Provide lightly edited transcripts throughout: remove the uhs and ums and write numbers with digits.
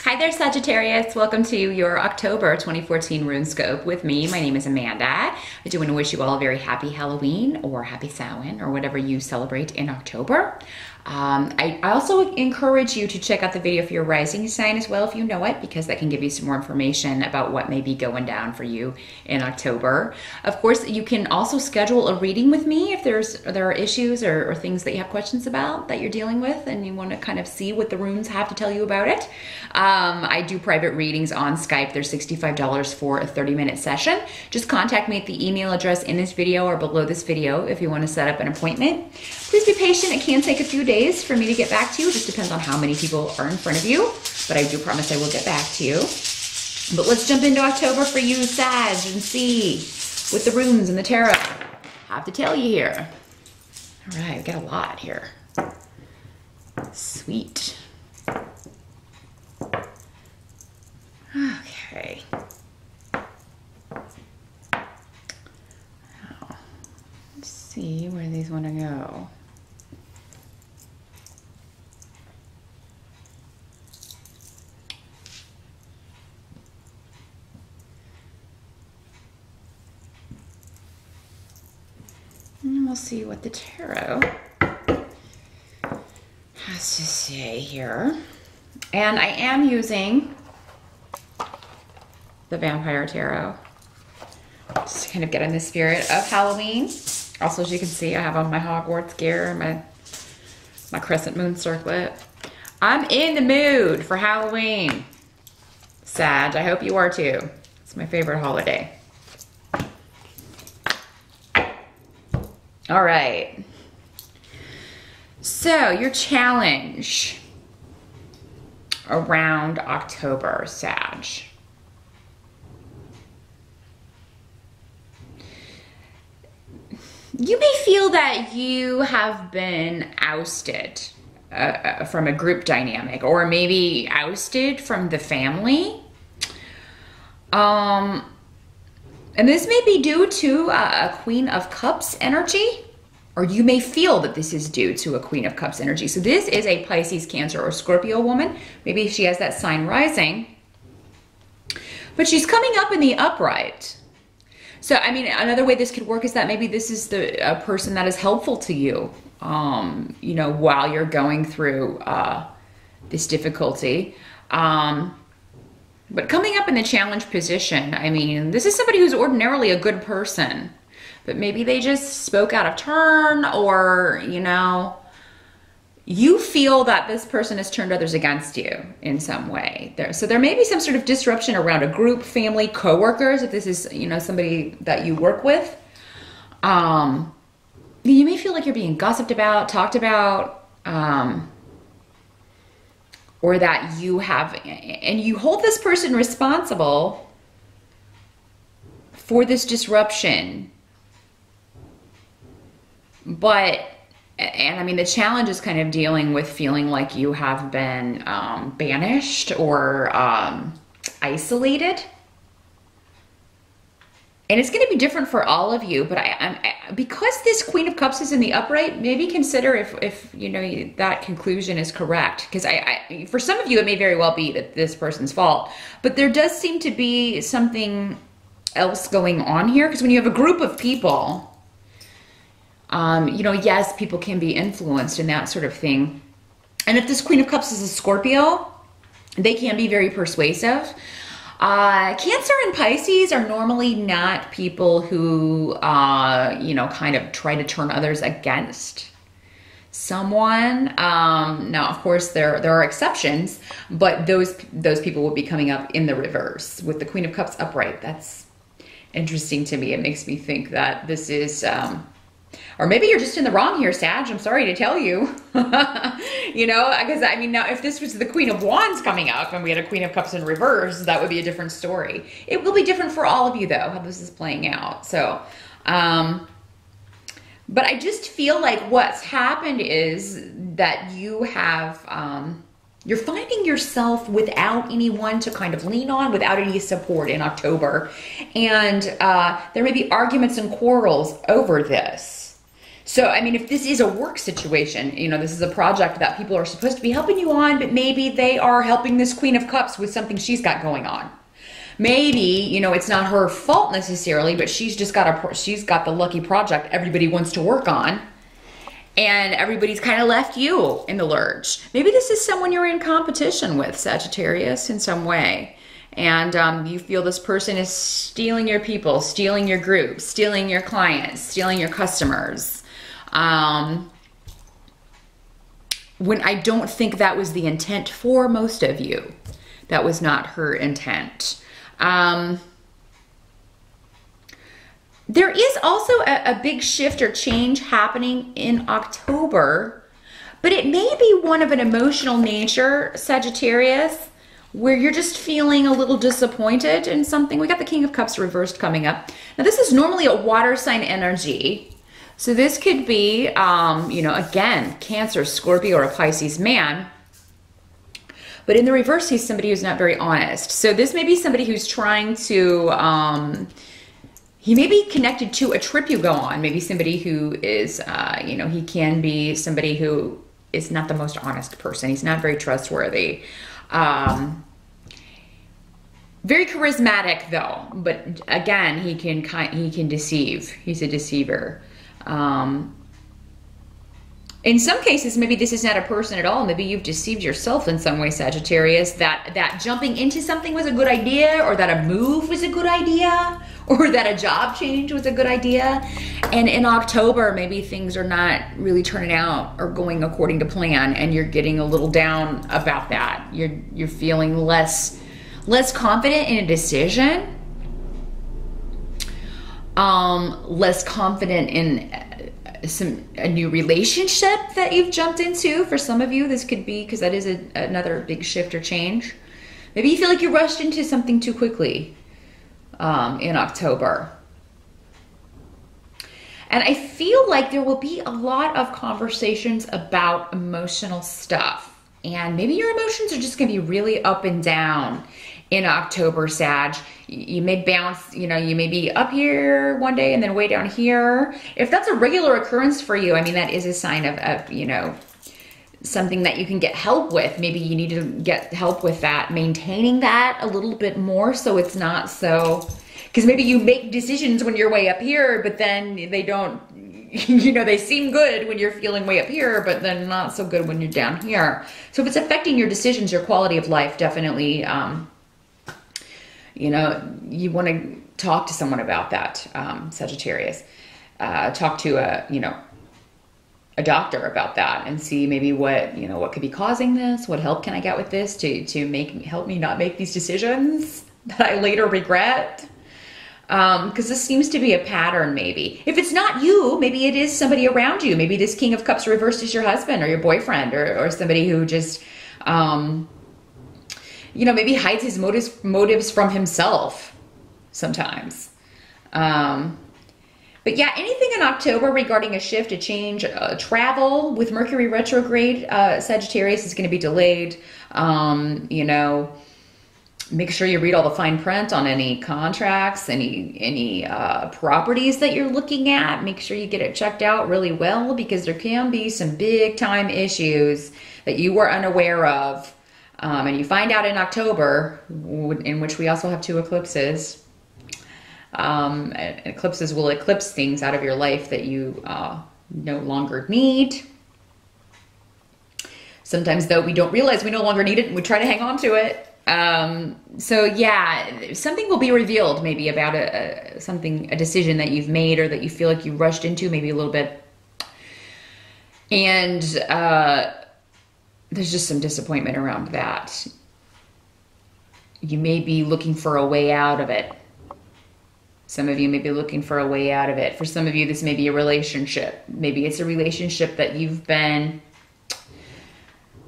Hi there, Sagittarius. Welcome to your October 2014 Runescope with me. My name is Amanda. I do want to wish you all a very happy Halloween or happy Samhain or whatever you celebrate in October. I also encourage you to check out the video for your rising sign as well if you know it, because that can give you some more information about what may be going down for you in October. Of course, you can also schedule a reading with me if there are issues or things that you have questions about that you're dealing with and you want to kind of see what the runes have to tell you about it. I do private readings on Skype. They're $65 for a 30-minute session. Just contact me at the email address in this video or below this video if you want to set up an appointment. Please be patient. It can take a few days for me to get back to you. It just depends on how many people are in front of you, but I do promise I will get back to you. But let's jump into October for you, Sag, and see with the runes and the tarot. I have to tell you here. All right, we got a lot here. Sweet. Okay. Now, let's see where these want to go. And we'll see what the tarot has to say here. And I am using the Vampire Tarot, just to kind of get in the spirit of Halloween. Also, as you can see, I have on my Hogwarts gear and my crescent moon circlet. I'm in the mood for Halloween, Sag. I hope you are too. It's my favorite holiday. All right. So your challenge around October, Sag. You may feel that you have been ousted from a group dynamic, or maybe ousted from the family. And this may be due to a Queen of Cups energy, or you may feel that this is due to a Queen of Cups energy. So this is a Pisces, Cancer, or Scorpio woman. Maybe she has that sign rising, but she's coming up in the upright. So, I mean, another way this could work is that maybe this is a person that is helpful to you, you know, while you're going through this difficulty. But coming up in the challenge position, I mean, this is somebody who's ordinarily a good person, but maybe they just spoke out of turn, or, you know, you feel that this person has turned others against you in some way. So there may be some sort of disruption around a group, family, coworkers, if this is, you know, somebody that you work with. You may feel like you're being gossiped about, talked about, or that you have, and you hold this person responsible for this disruption. But, and I mean, the challenge is kind of dealing with feeling like you have been banished or isolated. And it's going to be different for all of you, but because this Queen of Cups is in the upright, maybe consider if you know that conclusion is correct. Because for some of you, it may very well be that this person's fault, but there does seem to be something else going on here. Because when you have a group of people, you know, yes, people can be influenced and that sort of thing. And if this Queen of Cups is a Scorpio, they can be very persuasive. Cancer and Pisces are normally not people who, you know, kind of try to turn others against someone. Now, of course, there are exceptions, but those people will be coming up in the reverse with the Queen of Cups upright. That's interesting to me. It makes me think that this is, or maybe you're just in the wrong here, Sag. I'm sorry to tell you. You know, because I mean, now if this was the Queen of Wands coming up and we had a Queen of Cups in reverse, that would be a different story. It will be different for all of you, though, how this is playing out. So, but I just feel like what's happened is that you have, you're finding yourself without anyone to kind of lean on, without any support in October. And there may be arguments and quarrels over this. So, I mean, if this is a work situation, you know, this is a project that people are supposed to be helping you on, but maybe they are helping this Queen of Cups with something she's got going on. Maybe, you know, it's not her fault necessarily, but she's got the lucky project everybody wants to work on, and everybody's kind of left you in the lurch. Maybe this is someone you're in competition with, Sagittarius, in some way. And you feel this person is stealing your people, stealing your group, stealing your clients, stealing your customers. When I don't think that was the intent for most of you. That was not her intent. There is also a big shift or change happening in October, but it may be one of an emotional nature, Sagittarius, where you're just feeling a little disappointed in something. We got the King of Cups reversed coming up. Now, this is normally a water sign energy. So this could be, you know, again, Cancer, Scorpio, or a Pisces man. But in the reverse, he's somebody who's not very honest. So this may be somebody who's trying to, he may be connected to a trip you go on. Maybe somebody who is, you know, he can be somebody who is not the most honest person. He's not very trustworthy. Very charismatic though, but again, he can deceive. He's a deceiver. In some cases, maybe this is not a person at all. Maybe you've deceived yourself in some way, Sagittarius, that jumping into something was a good idea, or that a move was a good idea, or that a job change was a good idea. And in October, maybe things are not really turning out or going according to plan, and you're getting a little down about that. You're feeling less confident in a decision, less confident in a new relationship that you've jumped into. For some of you, this could be, because that is another big shift or change. Maybe you feel like you rushed into something too quickly in October. And I feel like there will be a lot of conversations about emotional stuff. And maybe your emotions are just going to be really up and down in October, Sag. You may bounce, you know, you may be up here one day and then way down here. If that's a regular occurrence for you, I mean, that is a sign of you know, something that you can get help with. Maybe you need to get help with that, maintaining that a little bit more, so it's not so, because maybe you make decisions when you're way up here, but then they don't, you know, they seem good when you're feeling way up here, but then not so good when you're down here. So if it's affecting your decisions, your quality of life, definitely, you know, you want to talk to someone about that, Sagittarius. Talk to a doctor about that and see maybe what could be causing this. What help can I get with this to help me not make these decisions that I later regret? Because this seems to be a pattern. Maybe if it's not you, maybe it is somebody around you. Maybe this King of Cups reversed is your husband or your boyfriend or somebody who just you know, maybe hides his motives from himself sometimes. But yeah, anything in October regarding a shift, a change, travel with Mercury retrograde, Sagittarius, is going to be delayed. You know, make sure you read all the fine print on any contracts, any properties that you're looking at. Make sure you get it checked out really well, because there can be some big time issues that you were unaware of. And you find out in October, in which we also have 2 eclipses. Eclipses will eclipse things out of your life that you no longer need. Sometimes, though, we don't realize we no longer need it, and we try to hang on to it. So yeah, something will be revealed maybe about a decision that you've made, or that you feel like you rushed into maybe a little bit. And there's just some disappointment around that. You may be looking for a way out of it. Some of you may be looking for a way out of it. For some of you, this may be a relationship. Maybe it's a relationship that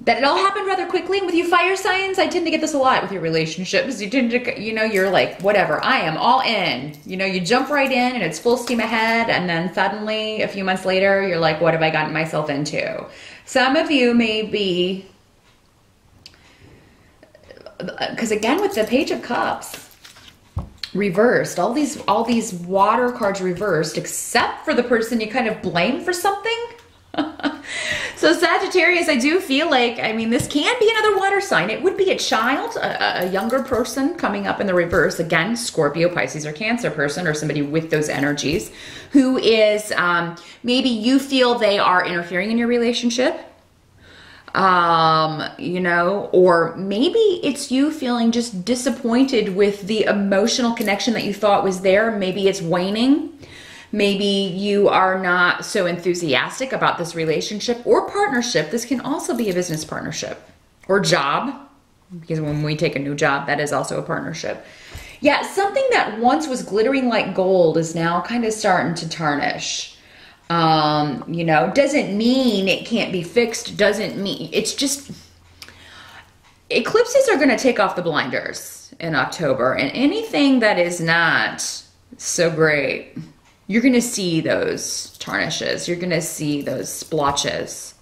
that it all happened rather quickly. And with you fire signs, I tend to get this a lot with your relationships. You tend to, you know, you're like, whatever, I am all in. You know, you jump right in and it's full steam ahead. And then suddenly, a few months later, you're like, what have I gotten myself into? Some of you may be, because again, with the Page of Cups, reversed. All these water cards reversed, except for the person you kind of blame for something. So Sagittarius, I do feel like, I mean, this can be another water sign. It would be a child, a younger person coming up in the reverse. Again, Scorpio, Pisces, or Cancer person, or somebody with those energies, who is, maybe you feel they are interfering in your relationship. You know, or maybe it's you feeling just disappointed with the emotional connection that you thought was there. Maybe it's waning. Maybe you are not so enthusiastic about this relationship or partnership. This can also be a business partnership or job, because when we take a new job, that is also a partnership. Yeah, something that once was glittering like gold is now kind of starting to tarnish. You know, doesn't mean it can't be fixed. Doesn't mean, it's just, eclipses are going to take off the blinders in October, and anything that is not so great, you're going to see those tarnishes. You're going to see those splotches.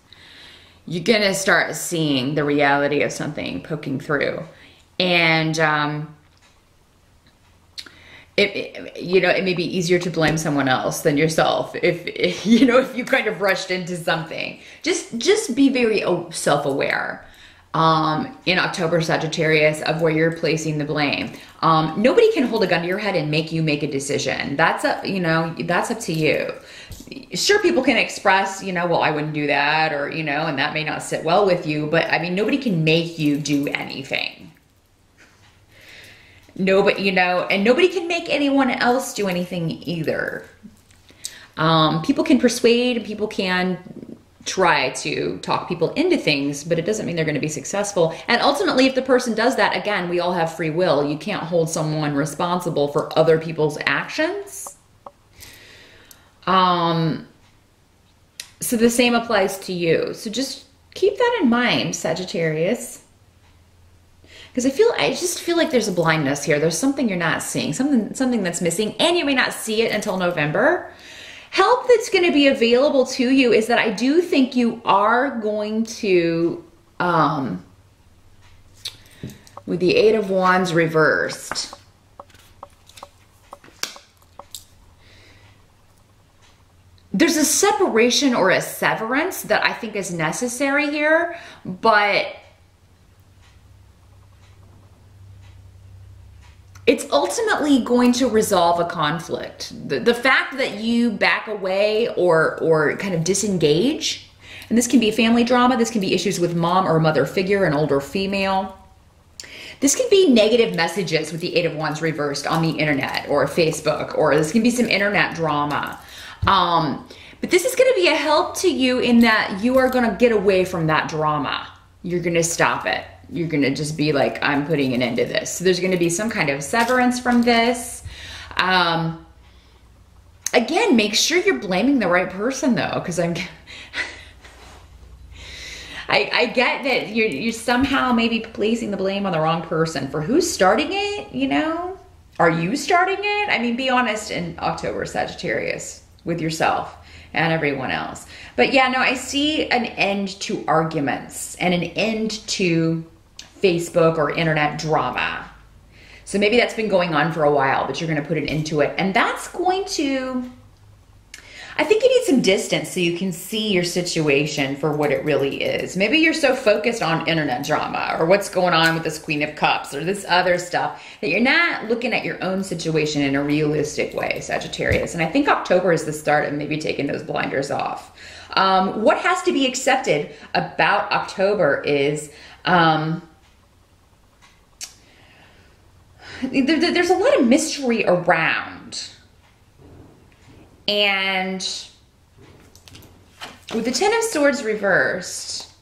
You're going to start seeing the reality of something poking through. And, you know, it may be easier to blame someone else than yourself if you know, if you kind of rushed into something. Just be very self-aware in October, Sagittarius, of where you're placing the blame. Nobody can hold a gun to your head and make you make a decision. That's up, you know, that's up to you. Sure, people can express, you know, well, I wouldn't do that, or, you know, and that may not sit well with you, but I mean, nobody can make you do anything. Nobody, you know, and nobody can make anyone else do anything either. People can persuade, people can try to talk people into things, but it doesn't mean they're going to be successful. And ultimately, if the person does that, again, we all have free will. You can't hold someone responsible for other people's actions. So the same applies to you. So just keep that in mind, Sagittarius. Because I just feel like there's a blindness here. There's something you're not seeing, something that's missing, and you may not see it until November. Help that's going to be available to you is that I do think you are going to, with the Eight of Wands reversed, there's a separation or a severance that I think is necessary here, but it's ultimately going to resolve a conflict. The fact that you back away or kind of disengage, and this can be family drama, this can be issues with mom or mother figure, an older female. This can be negative messages with the Eight of Wands reversed on the internet or Facebook, or this can be some internet drama. But this is going to be a help to you in that you are going to get away from that drama. You're going to stop it. You're going to just be like, I'm putting an end to this. So there's going to be some kind of severance from this. Again, make sure you're blaming the right person though, because I get that you're somehow maybe placing the blame on the wrong person for who's starting it, you know? Are you starting it? I mean, be honest in October, Sagittarius, with yourself and everyone else. But yeah, no, I see an end to arguments and an end to Facebook or internet drama. So maybe that's been going on for a while, but you're going to put an end to it. And that's going to, I think you need some distance so you can see your situation for what it really is. Maybe you're so focused on internet drama or what's going on with this Queen of Cups or this other stuff that you're not looking at your own situation in a realistic way, Sagittarius. And I think October is the start of maybe taking those blinders off. What has to be accepted about October is there's a lot of mystery around. And with the Ten of Swords reversed,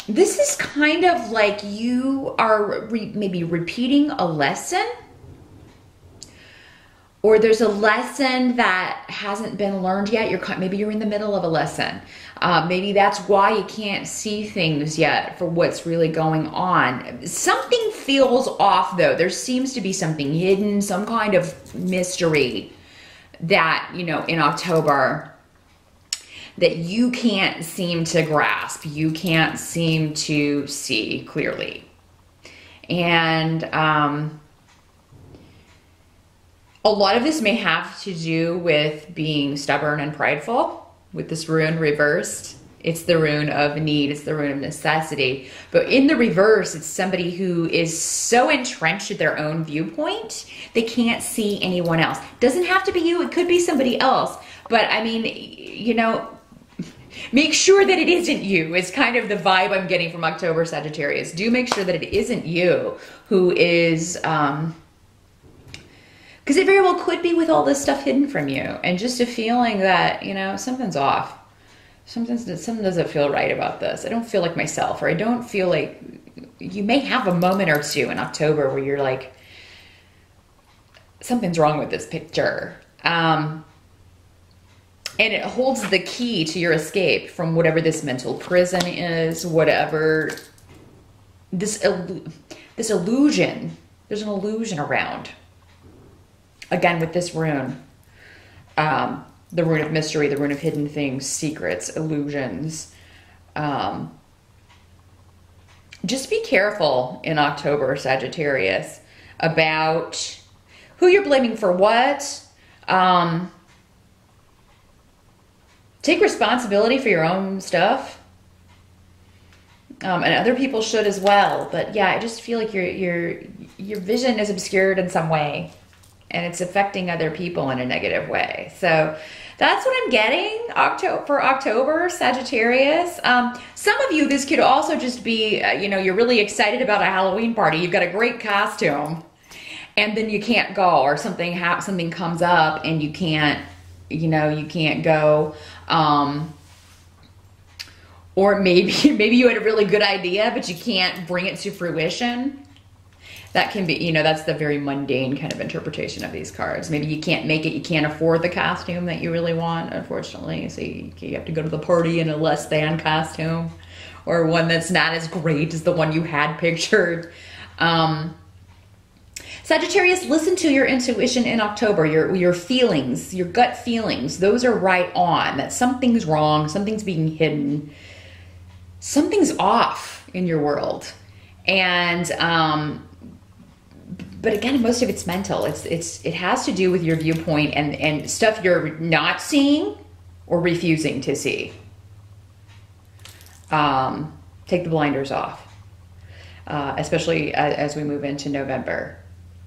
this is kind of like you are maybe repeating a lesson, or there's a lesson that hasn't been learned yet. Maybe you're in the middle of a lesson. Maybe that's why you can't see things yet for what's really going on. Something feels off though. There seems to be something hidden, some kind of mystery that, you know, in October that you can't seem to grasp, you can't seem to see clearly. And a lot of this may have to do with being stubborn and prideful with this rune reversed. It's the rune of need, it's the rune of necessity. But in the reverse, it's somebody who is so entrenched with their own viewpoint, they can't see anyone else. Doesn't have to be you, it could be somebody else. But I mean, you know, make sure that it isn't you is kind of the vibe I'm getting from October, Sagittarius. Do make sure that it isn't you who is, because it very well could be with all this stuff hidden from you and just a feeling that, you know, something's off. Something doesn't feel right about this. I don't feel like myself, or I don't feel like, you may have a moment or two in October where you're like, something's wrong with this picture. And it holds the key to your escape from whatever this mental prison is, whatever this illusion. There's an illusion around. Again, with this rune. The rune of mystery, the rune of hidden things, secrets, illusions. Just be careful in October, Sagittarius, about who you're blaming for what. Take responsibility for your own stuff. And other people should as well. But yeah, I just feel like your vision is obscured in some way. And it's affecting other people in a negative way. So that's what I'm getting for October, Sagittarius. Some of you, this could also just be, you know, you're really excited about a Halloween party. You've got a great costume, and then you can't go, or something comes up and you can't, you know, you can't go. Or maybe you had a really good idea, but you can't bring it to fruition. That can be, you know, that's the very mundane kind of interpretation of these cards. Maybe you can't make it, you can't afford the costume that you really want, unfortunately. So you have to go to the party in a less than costume, or one that's not as great as the one you had pictured. Sagittarius, listen to your intuition in October, your feelings, your gut feelings. Those are right on, that something's wrong, something's being hidden, something's off in your world. And, but again, most of it's mental. It has to do with your viewpoint and stuff you're not seeing or refusing to see. Take the blinders off, especially as we move into November.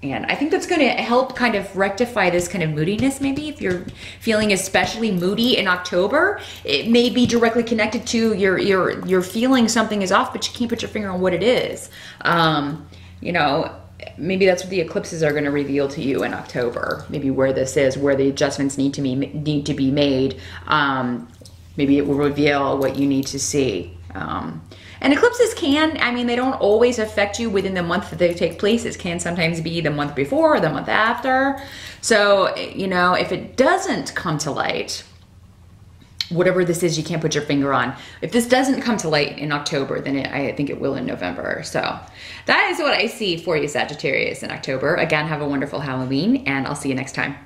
And I think that's going to help kind of rectify this kind of moodiness. Maybe if you're feeling especially moody in October, it may be directly connected to your feeling something is off, but you can't put your finger on what it is. You know, maybe that's what the eclipses are going to reveal to you in October. Maybe where this is, where the adjustments need to be made. Maybe it will reveal what you need to see. And eclipses can, I mean, they don't always affect you within the month that they take place. It can sometimes be the month before or the month after. So, you know, if it doesn't come to light, whatever this is you can't put your finger on. If this doesn't come to light in October, then I think it will in November. So that is what I see for you, Sagittarius, in October. Again, have a wonderful Halloween, and I'll see you next time.